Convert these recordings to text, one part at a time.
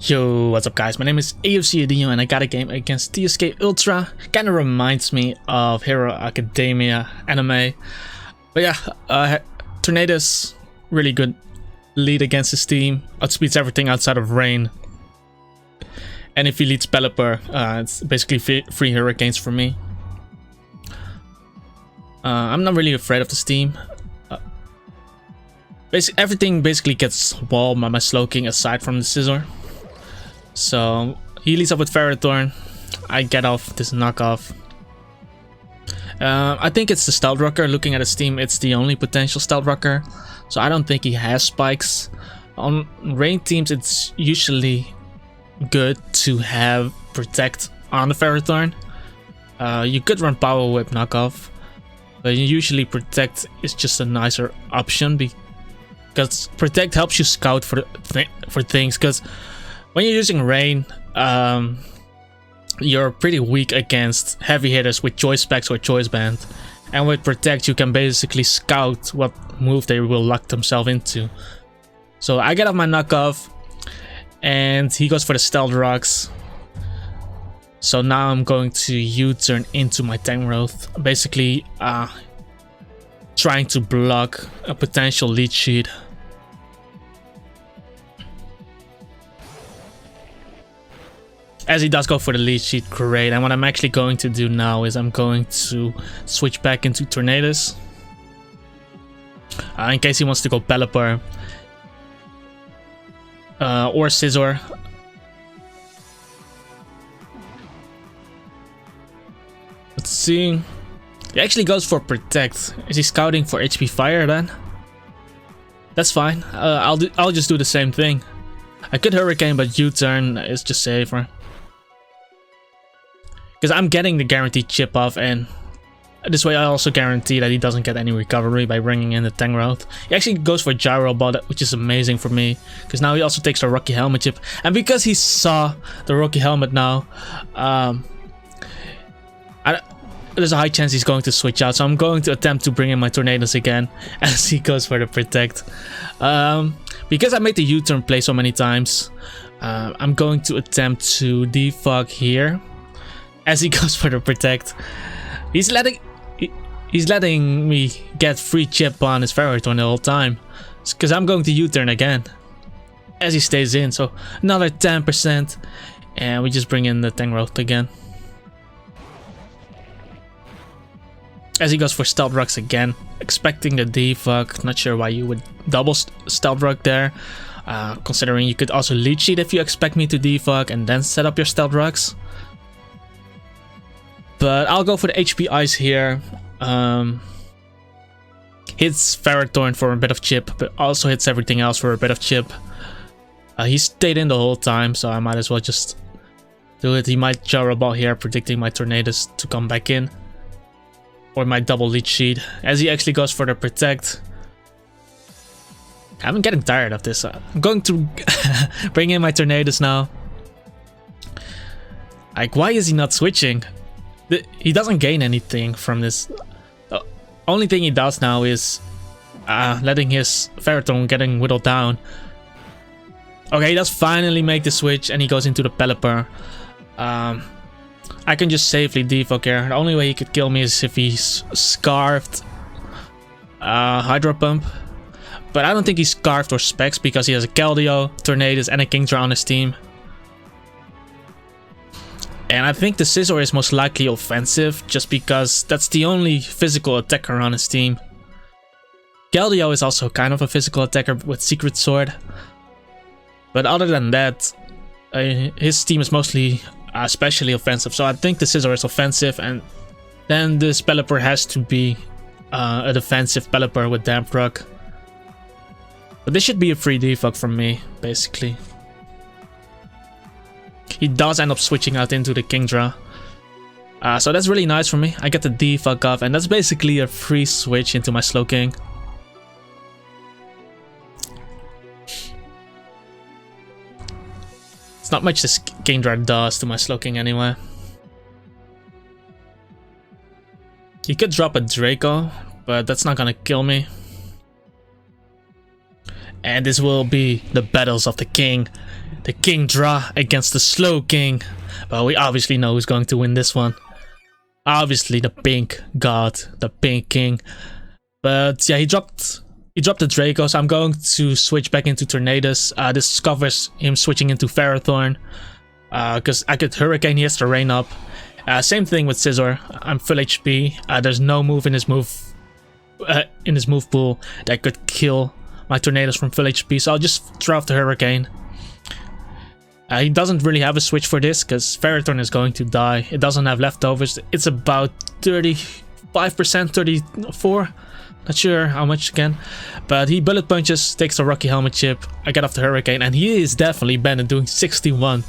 Yo, what's up guys, my name is AFC Adino and I got a game against TSK Ultra. Kinda reminds me of Hero Academia anime. But yeah, Tornado's really good lead against his team. Outspeeds everything outside of Rain. And if he leads Pelipper, it's basically free hurricanes for me. I'm not really afraid of this team. Everything basically gets walled by my Slowking aside from the Scizor. So he leads up with Ferrothorn. I get off this knockoff. I think it's the Stealth Rocker. Looking at his team, it's the only potential Stealth Rocker. So I don't think he has spikes. On rain teams, it's usually good to have Protect on the Ferrothorn. You could run Power Whip knockoff, but usually Protect is just a nicer option because Protect helps you scout for things. Because when you're using Rain, you're pretty weak against heavy hitters with Choice Specs or Choice Band, and with Protect you can basically scout what move they will lock themselves into. So I get off my knockoff, and he goes for the Stealth Rocks. So now I'm going to U-turn into my Tangrowth, basically trying to block a potential lead sheet. As he does go for the lead sheet, great. And what I'm actually going to do now is I'm going to switch back into Tornadoes. In case he wants to go Pelipper. Or Scizor. Let's see. He actually goes for Protect. Is he scouting for HP Fire then? That's fine. I'll just do the same thing. I could Hurricane, but U-turn is just safer. Because I'm getting the guaranteed chip off, and this way I also guarantee that he doesn't get any recovery by bringing in the Tangrowth. He actually goes for Gyro Ball, which is amazing for me, because now he also takes the Rocky Helmet chip. And because he saw the Rocky Helmet now, there's a high chance he's going to switch out. So I'm going to attempt to bring in my Tornadoes again as he goes for the Protect. Because I made the U-turn play so many times, I'm going to attempt to defog here. As he goes for the Protect, he's letting me get free chip on his Ferrothorn the whole time, because I'm going to U-turn again as he stays in. So another 10%, and we just bring in the Tangrowth again. As he goes for Stealth Rocks again, expecting the defog. Not sure why you would double Stealth Rock there, considering you could also lead sheet if you expect me to defog and then set up your Stealth Rocks. But I'll go for the HP Ice here. Hits Ferrothorn for a bit of chip, but also hits everything else for a bit of chip. He stayed in the whole time, so I might as well just do it. He might Gyro Ball here, predicting my Tornadoes to come back in. Or my double lead sheet, as he actually goes for the Protect. I'm getting tired of this. I'm going to bring in my Tornadoes now. Like, why is he not switching? He doesn't gain anything from this. The only thing he does now is letting his Ferrothorn getting whittled down. Okay, he does finally make the switch, and he goes into the Pelipper. I can just safely defog here. The only way he could kill me is if he's Scarfed Hydro Pump. But I don't think he's Scarfed or Specs, because he has a Keldeo, Tornadoes, and a Kingdra on his team. And I think the Scizor is most likely offensive, just because that's the only physical attacker on his team. Keldeo is also kind of a physical attacker with Secret Sword. But other than that, his team is mostly especially offensive. So I think the Scizor is offensive, and then this Pelipper has to be a defensive Pelipper with Damp Rock. But this should be a free defog from me, basically. He does end up switching out into the Kingdra. So that's really nice for me. I get the defog off, and that's basically a free switch into my Slowking. It's not much this Kingdra does to my Slowking anyway. He could drop a Draco, but that's not gonna kill me. And this will be the battles of the king. The king draw against the slow king. But we obviously know who's going to win this one. Obviously the pink god, the pink king. But yeah, he dropped the Draco, so I'm going to switch back into Tornadus. This covers him switching into Ferrothorn. Because I could Hurricane, he has to rain up. Same thing with Scizor. I'm full HP. There's no move in his move pool that could kill my Tornadus from full HP, so I'll just throw off the Hurricane. He doesn't really have a switch for this because Ferrothorn is going to die. It doesn't have leftovers. It's about 35%, 34. Not sure how much again. But he bullet punches, takes the Rocky Helmet chip. I get off the Hurricane, and he is definitely banned doing 61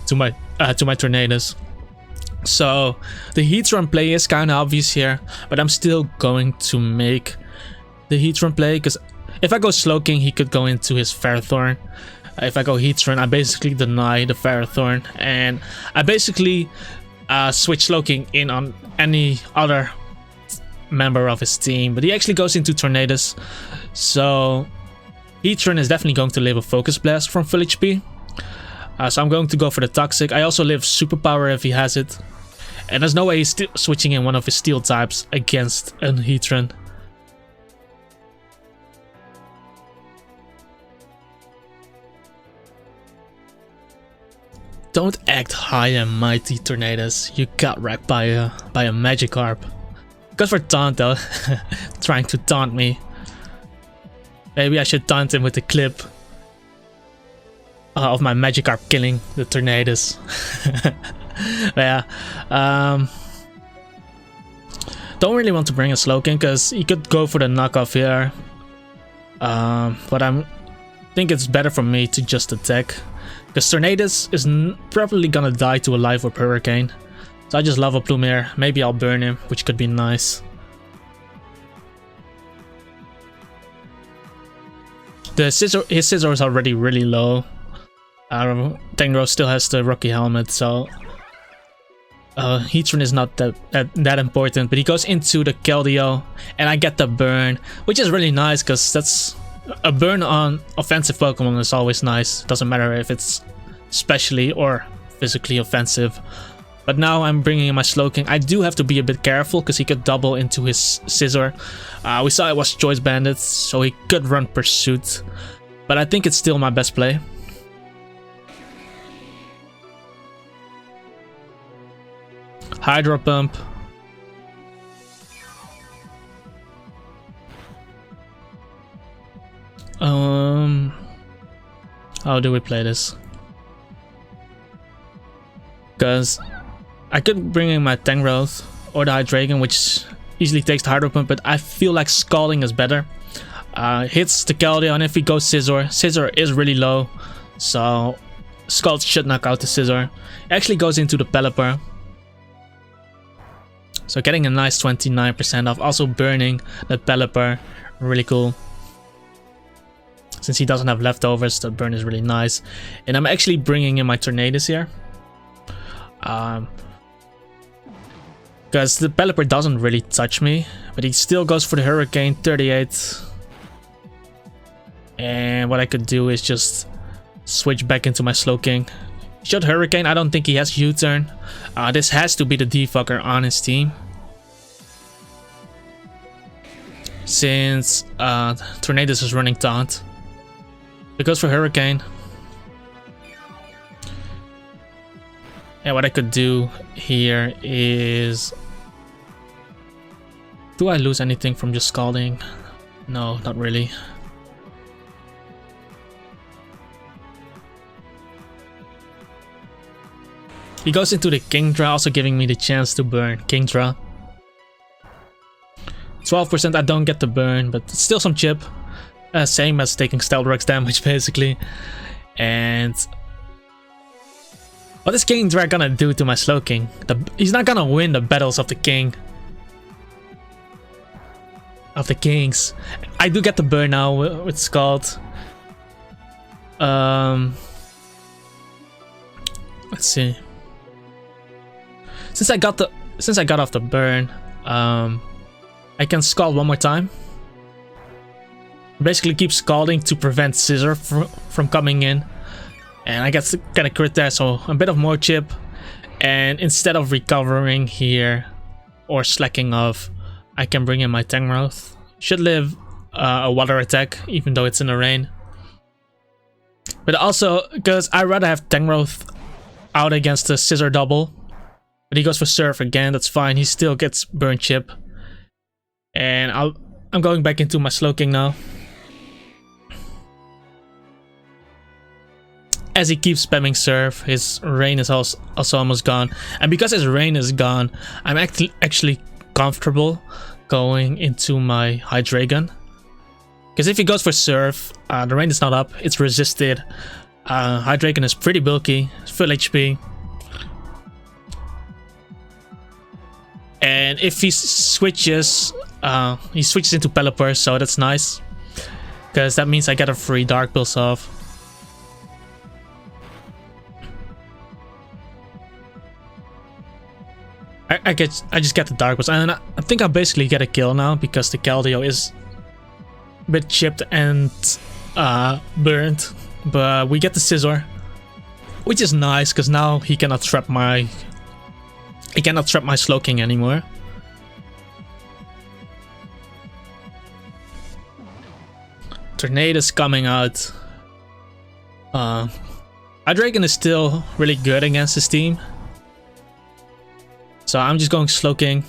to my Tornadus. So the Heatran play is kind of obvious here, but I'm still going to make the Heatran play because if I go Slowking, he could go into his Ferrothorn. If I go Heatran, I basically deny the Ferrothorn, and I basically switch Slowking in on any other member of his team, but he actually goes into Tornadus. So Heatran is definitely going to live a Focus Blast from full HP. So I'm going to go for the Toxic. I also live Superpower if he has it. And there's no way he's switching in one of his Steel types against a Heatran. Don't act high and mighty, Tornadus. You got wrecked by a Magikarp. Good for taunt though. Trying to taunt me. Maybe I should taunt him with the clip of my Magikarp killing the Tornadus. But yeah, don't really want to bring a Slowking because he could go for the knockoff here. But I think it's better for me to just attack because Tornadus is probably gonna die to a Life Orb Hurricane. So I just Lava Plume here. Maybe I'll burn him, which could be nice. His Scizor is already really low. Tangro still has the Rocky Helmet, so Heatran is not that important. But he goes into the Keldeo, and I get the burn, which is really nice because that's a burn on offensive Pokemon is always nice. Doesn't matter if it's specially or physically offensive. But now I'm bringing in my Slowking. I do have to be a bit careful because he could double into his Scizor. We saw it was Choice Bandits, so he could run Pursuit. But I think it's still my best play. Hydro Pump. How do we play this? Because I could bring in my Tangrowth or the Hydreigon, which easily takes the Hydro Pump, but I feel like Scalding is better. Hits the Keldeo, and if he goes Scizor is really low, so Scald should knock out the Scizor. Actually goes into the Pelipper. So getting a nice 29% off, also burning the Pelipper, really cool. Since he doesn't have leftovers, the burn is really nice. And I'm actually bringing in my Tornadus here. Because the Pelipper doesn't really touch me, but he still goes for the Hurricane, 38. And what I could do is just switch back into my Slowking. Should Hurricane, I don't think he has U-turn. This has to be the Defucker on his team. Since Tornadus is running Taunt. It goes for Hurricane. And what I could do here is... Do I lose anything from just Scalding? No, not really. He goes into the Kingdra, also giving me the chance to burn Kingdra. 12%, I don't get the burn, but it's still some chip. Same as taking Stealth damage, basically. And what is Kingdra gonna do to my Slowking? He's not gonna win the battles of the king. Of the kings. I do get the burn now with Scald. Let's see. Since I got off the burn, I can Scald one more time. Basically keep scalding to prevent Scissor from coming in. And I get kind of crit there, so a bit of more chip. And instead of recovering here or slacking off, I can bring in my Tangrowth. Should live a water attack, even though it's in the rain. But also, because I'd rather have Tangrowth out against the Scissor double. But he goes for Surf again, that's fine. He still gets Burn Chip. And I'm going back into my Slowking now. As he keeps spamming Surf, his Rain is also almost gone. And because his Rain is gone, I'm actually comfortable going into my Hydreigon. Because if he goes for Surf, the Rain is not up, it's resisted. Hydreigon is pretty bulky, it's full HP. And if he switches into Pelipper, so that's nice. Because that means I get a free Dark Pulse off. I just get the Dark Pulse, and I think I basically get a kill now because the Keldeo is a bit chipped and burnt. But we get the Scissor, which is nice because now he cannot trap my Slowking anymore. Tornado's coming out. Hydreigon is still really good against his team. So I'm just going Slowking.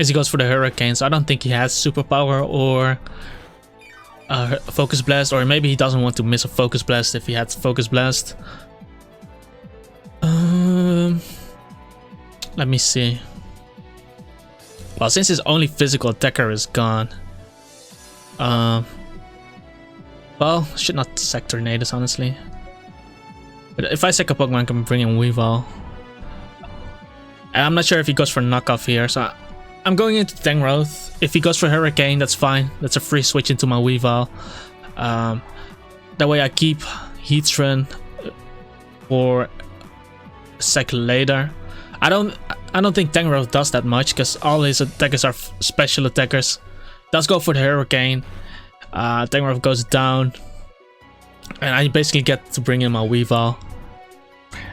As he goes for the Hurricane, so I don't think he has Superpower or Focus Blast, or maybe he doesn't want to miss a Focus Blast if he had Focus Blast. Let me see. Well, since his only physical attacker is gone, well, should not sack Tornadoes, honestly. But if I sack a Pokemon, I can bring in Weavile. And I'm not sure if he goes for knockoff here, so I'm going into Tangrowth. If he goes for Hurricane, that's fine. That's a free switch into my Weavile. That way I keep Heatran for a sec later. I don't think Tangrowth does that much because all his attackers are special attackers. Does go for the Hurricane. Tangrowth goes down. And I basically get to bring in my Weavile.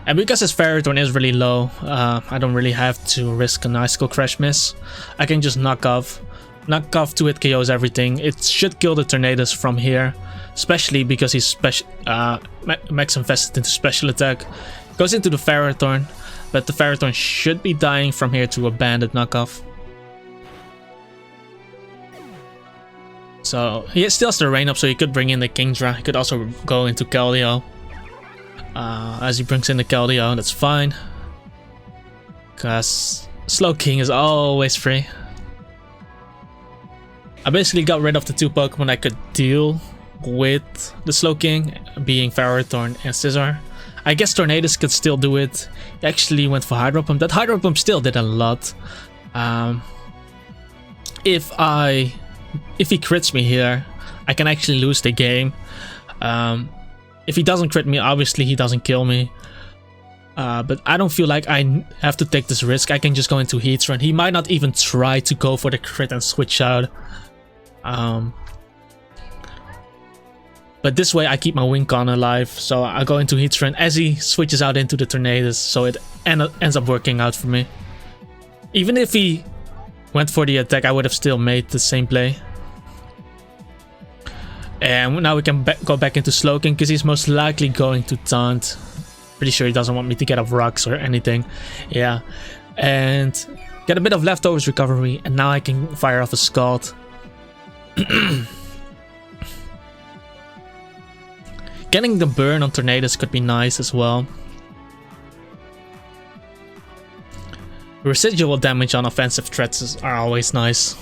And because his Ferrothorn is really low, I don't really have to risk an Icicle Crash miss. I can just knock off. Knock off 2-hit KOs everything. It should kill the Tornadoes from here. Especially because he's max invested into special attack. Goes into the Ferrothorn. But the Ferrothorn should be dying from here to a banded knockoff. So he still has the rain up, so he could bring in the Kingdra. He could also go into Keldeo. As he brings in the Keldeo, that's fine. Because Slowking is always free. I basically got rid of the 2 Pokemon I could deal with the Slowking, being Ferrothorn and Scizor. I guess Tornadus could still do it. He actually went for Hydro Pump. That Hydro Pump still did a lot. If he crits me here, I can actually lose the game. If he doesn't crit me, obviously he doesn't kill me. But I don't feel like I have to take this risk. I can just go into Heatran. He might not even try to go for the crit and switch out. But this way I keep my Wincon alive. So I go into Heatran as he switches out into the Tornadus. So it ends up working out for me. Even if he went for the attack, I would have still made the same play. And now we can go back into Slowking because he's most likely going to taunt. Pretty sure he doesn't want me to get off rocks or anything. Yeah. And get a bit of leftovers recovery. And now I can fire off a Scald. Getting the burn on Tornadus could be nice as well. Residual damage on offensive threats are always nice.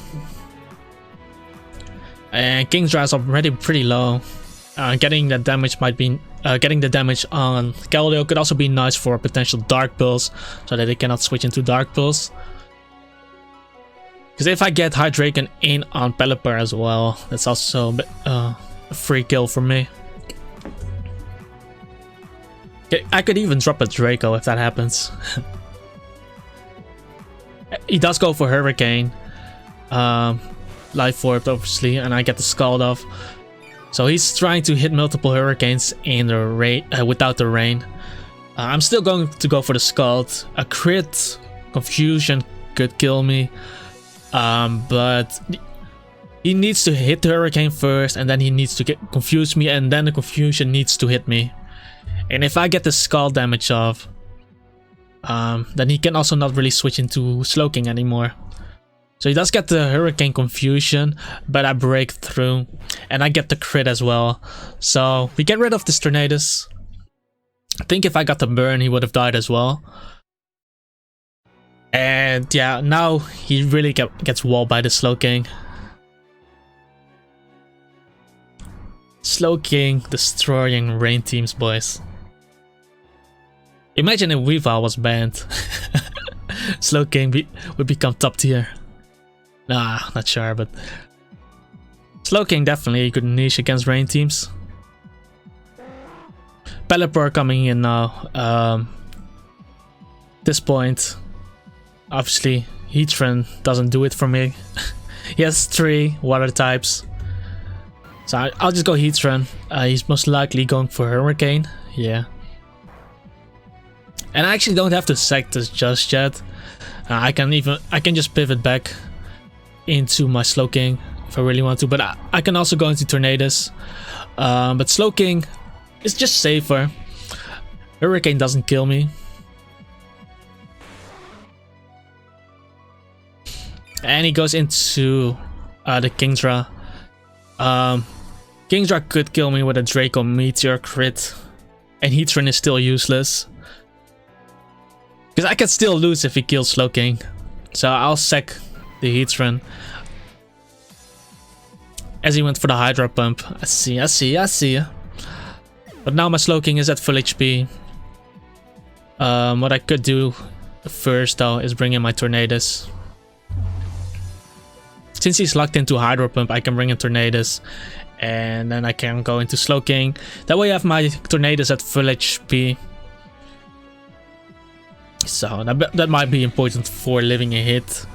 And Kingdra is already pretty low. Getting the damage on Keldeo could also be nice for potential Dark Pulse, so that they cannot switch into Dark Pulse. Because if I get Hydreigon in on Pelipper as well, that's also a free kill for me. I could even drop a Draco if that happens. He does go for Hurricane. life orb, obviously, and I get the Scald off. So he's trying to hit multiple hurricanes in the rain without the rain. I'm still going to go for the Scald. A crit confusion could kill me, but he needs to hit the hurricane first, and then he needs to confuse me, and then the confusion needs to hit me. And if I get the Scald damage off, then he can also not really switch into Slow King anymore. So he does get the hurricane confusion, but I break through, and I get the crit as well. So we get rid of this Tornadus. I think if I got the burn, he would have died as well. And yeah, now he really gets walled by the Slow King. Slow King destroying rain teams, boys. Imagine if Weavile was banned. Slow King would become top tier. Nah, not sure, but Slow King definitely a good niche against rain teams. Pelipper coming in now. This point, obviously, Heatran doesn't do it for me. He has 3 water types. So I'll just go Heatran. He's most likely going for Hurricane. Yeah. And I actually don't have to sack this just yet. I can just pivot back into my Slow King if I really want to. But I can also go into Tornadus. But Slow King is just safer. Hurricane doesn't kill me. And he goes into the Kingdra. Kingdra could kill me with a Draco Meteor crit, and Heatran is still useless. Because I can still lose if he kills Slow King. So I'll sack the Heatran. As he went for the Hydro Pump. I see. But now my Slow King is at full HP. What I could do first though is bring in my Tornadus. Since he's locked into Hydro Pump, I can bring in Tornadus. And then I can go into Slow King. That way I have my Tornadus at full HP. So that might be important for living a hit.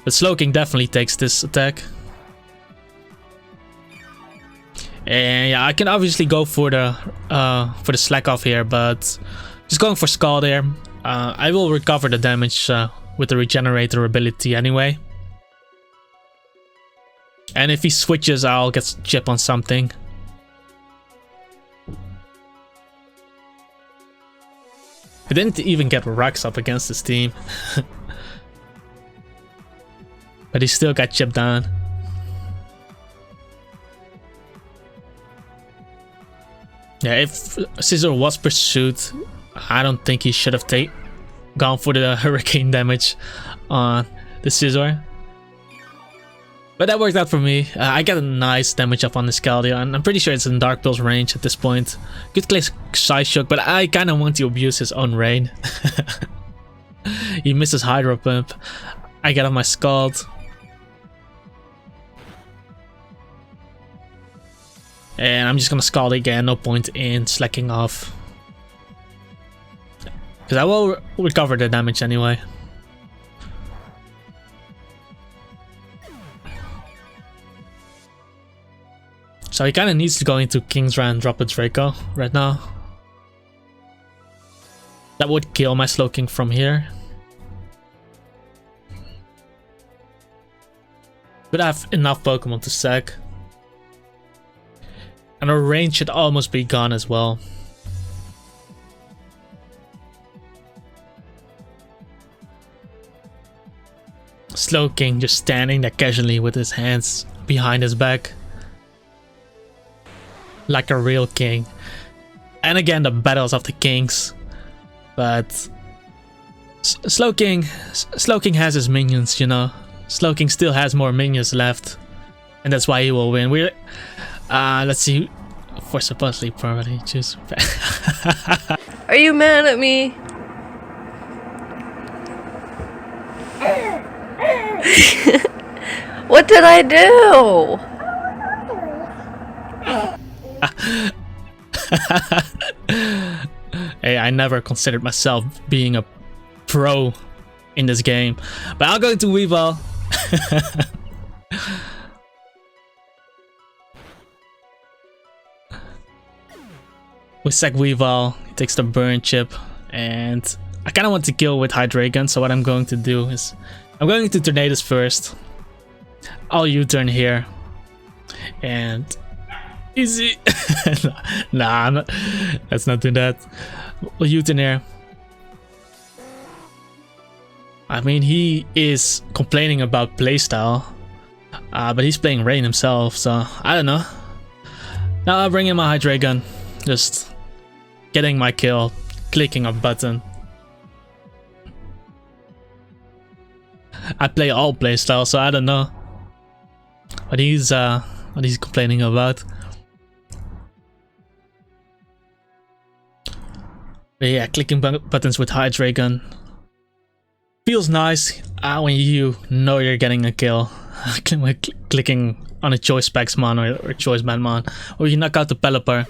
But Slow King definitely takes this attack. And yeah, I can obviously go for the slack off here, but just going for Scald there. I will recover the damage with the Regenerator ability anyway. And if he switches, I'll get chip on something. I didn't even get Rocks up against this team. But he still got chipped down. Yeah, if Scizor was pursued, I don't think he should have gone for the hurricane damage on the Scizor. But that worked out for me. I got a nice damage up on the Scaldia, and I'm pretty sure it's in Dark Pill's range at this point. Could play Psyshock, but I kind of want to abuse his own rain. He misses Hydro Pump. I get off my Scald. And I'm just gonna Scald again, no point in slacking off. Because I will recover the damage anyway. So he kind of needs to go into Kingdra and drop a Draco right now. That would kill my Slow King from here. But I have enough Pokemon to sack. And our range should almost be gone as well. Slow King just standing there casually with his hands behind his back. Like a real king. And again, the battles of the kings. But Slow King has his minions, you know. Slow King still has more minions left. And that's why he will win. Let's see. For supposedly probably choose. Are you mad at me? What did I do? Hey, I never considered myself being a pro in this game. But I'll go into Weavile. With Sec Weavile, he takes the burn chip, and I kind of want to kill with Hydreigon, so what I'm going to do is I'm going to Tornadus first. I'll U-turn here, and easy. Nah, let's not do that. We'll U-turn here. I mean, he is complaining about playstyle, but he's playing Rain himself, so I don't know. Now I'll bring in my Hydreigon, just getting my kill, clicking a button. I play all playstyle, so I don't know what he's complaining about. But yeah, clicking buttons with Hydreigon feels nice when you know you're getting a kill. Clicking on a Choice Specs Mon or Choice Band Mon, or you knock out the Pelipper.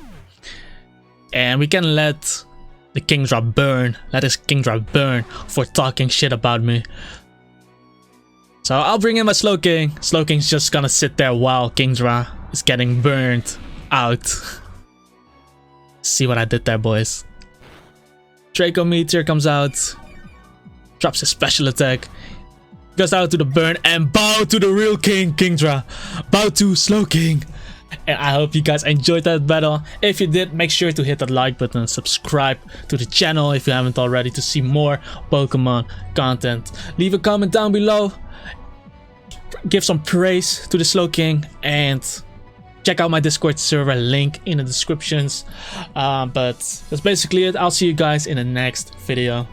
And we can let the Kingdra burn. Let his Kingdra burn for talking shit about me. So I'll bring in my Slowking. Slowking's just gonna sit there while Kingdra is getting burned out. See what I did there, boys. Draco Meteor comes out. Drops his special attack. Goes out to the burn and bow to the real king, Kingdra. Bow to Slowking. And I hope you guys enjoyed that battle. If you did, make sure to hit that like button, subscribe to the channel if you haven't already to see more Pokemon content. Leave a comment down below. Give some praise to the Slowking and check out my Discord server, link in the descriptions. But that's basically it. I'll see you guys in the next video.